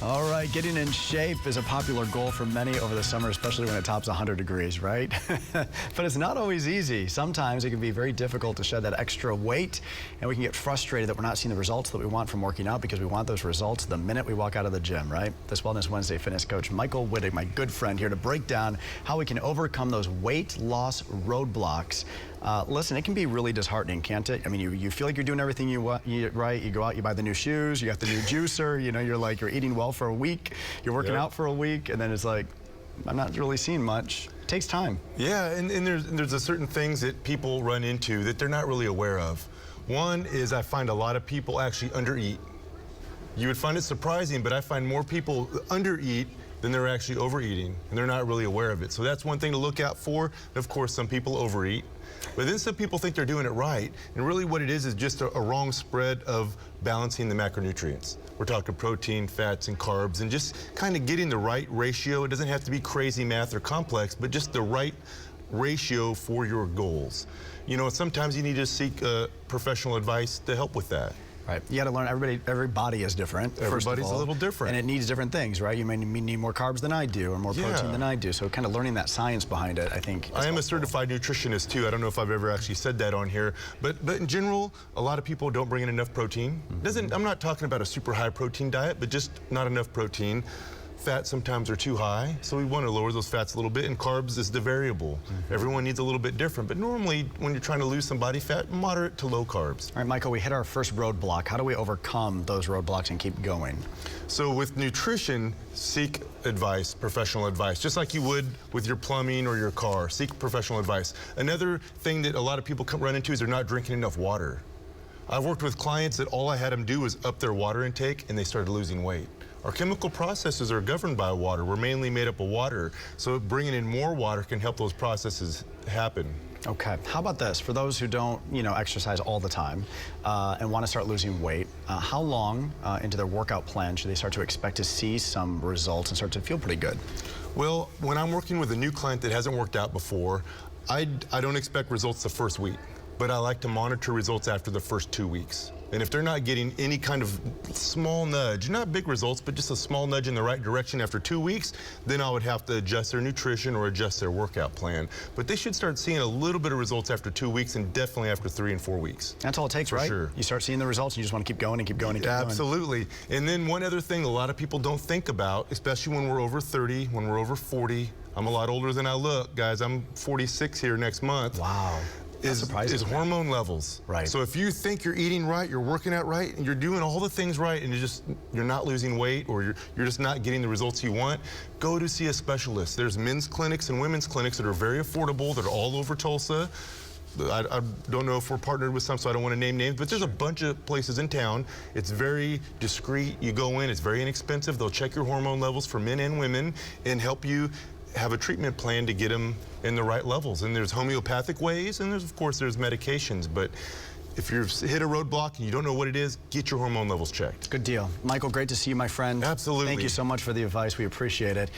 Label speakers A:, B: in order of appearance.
A: All right, getting in shape is a popular goal for many over the summer, especially when it tops 100 degrees, right? But it's not always easy. Sometimes it can be very difficult to shed that extra weight, and we can get frustrated that we're not seeing the results that we want from working out because we want those results the minute we walk out of the gym, right? This Wellness Wednesday fitness coach Michael Wittig, my good friend, here to break down how we can overcome those weight loss roadblocks. Listen, it can be really disheartening, can't it? I mean, you feel like you're doing everything you want, right? You go out, you buy the new shoes, you got the new juicer, you know, you're eating well for a week, you're working out for a week, and then it's like, I'm not really seeing much. It takes time.
B: Yeah, and there's a certain things that people run into that they're not really aware of. One is I find a lot of people actually undereat. You would find it surprising, but I find more people undereat than they're actually overeating, and they're not really aware of it. So that's one thing to look out for. And of course, some people overeat. But then some people think they're doing it right, and really what it is just a wrong spread of balancing the macronutrients. We're talking protein, fats, and carbs, and just kind of getting the right ratio. It doesn't have to be crazy math or complex, but just the right ratio for your goals. You know, sometimes you need to seek professional advice to help with that.
A: Right. You got to learn every body is different.
B: Everybody's a little different.
A: And it needs different things, right? You may need more carbs than I do or more protein than I do. So kind of learning that science behind it, I think.
B: I am a certified nutritionist too. I don't know if I've ever actually said that on here, but in general, a lot of people don't bring in enough protein. I'm not talking about a super high protein diet, but just not enough protein. Fats sometimes are too high, so we want to lower those fats a little bit, and carbs is the variable. Everyone needs a little bit different, but normally when you're trying to lose some body fat, moderate to low carbs.
A: All right, Michael, we hit our first roadblock. How do we overcome those roadblocks and keep going?
B: So with nutrition, seek advice, professional advice, just like you would with your plumbing or your car. Seek professional advice. Another thing that a lot of people run into is they're not drinking enough water. I've worked with clients that all I had them do was up their water intake, and they started losing weight. Our chemical processes are governed by water. We're mainly made up of water, so bringing in more water can help those processes happen.
A: Okay, how about this? For those who don't, exercise all the time and want to start losing weight, how long into their workout plan should they start to expect to see some results and start to feel pretty good?
B: Well, when I'm working with a new client that hasn't worked out before, I don't expect results the first week, but I like to monitor results after the first 2 weeks. And if they're not getting any kind of small nudge, not big results, but just a small nudge in the right direction after 2 weeks, then I would have to adjust their nutrition or adjust their workout plan. But they should start seeing a little bit of results after 2 weeks, and definitely after 3 and 4 weeks.
A: That's all it takes, right?
B: Sure.
A: You start seeing the results, and you just want to keep going and keep going and keep going.
B: Absolutely. And then one other thing a lot of people don't think about, especially when we're over 30, when we're over 40. I'm a lot older than I look, guys. I'm 46 here next month.
A: Wow.
B: Is hormone levels.
A: Right.
B: So if you think you're eating right, you're working out right, and you're doing all the things right, and you're not losing weight, or you're just not getting the results you want, go to see a specialist. There's men's clinics and women's clinics that are very affordable, that are all over Tulsa. I don't know if we're partnered with some, so I don't want to name names, but there's a bunch of places in town. It's very discreet. You go in, it's very inexpensive. They'll check your hormone levels for men and women and help you have a treatment plan to get them in the right levels. And there's homeopathic ways, and of course there's medications, but if you've hit a roadblock and you don't know what it is, get your hormone levels checked.
A: Good deal. Michael, great to see you, my friend.
B: Absolutely.
A: Thank you so much for the advice. We appreciate it.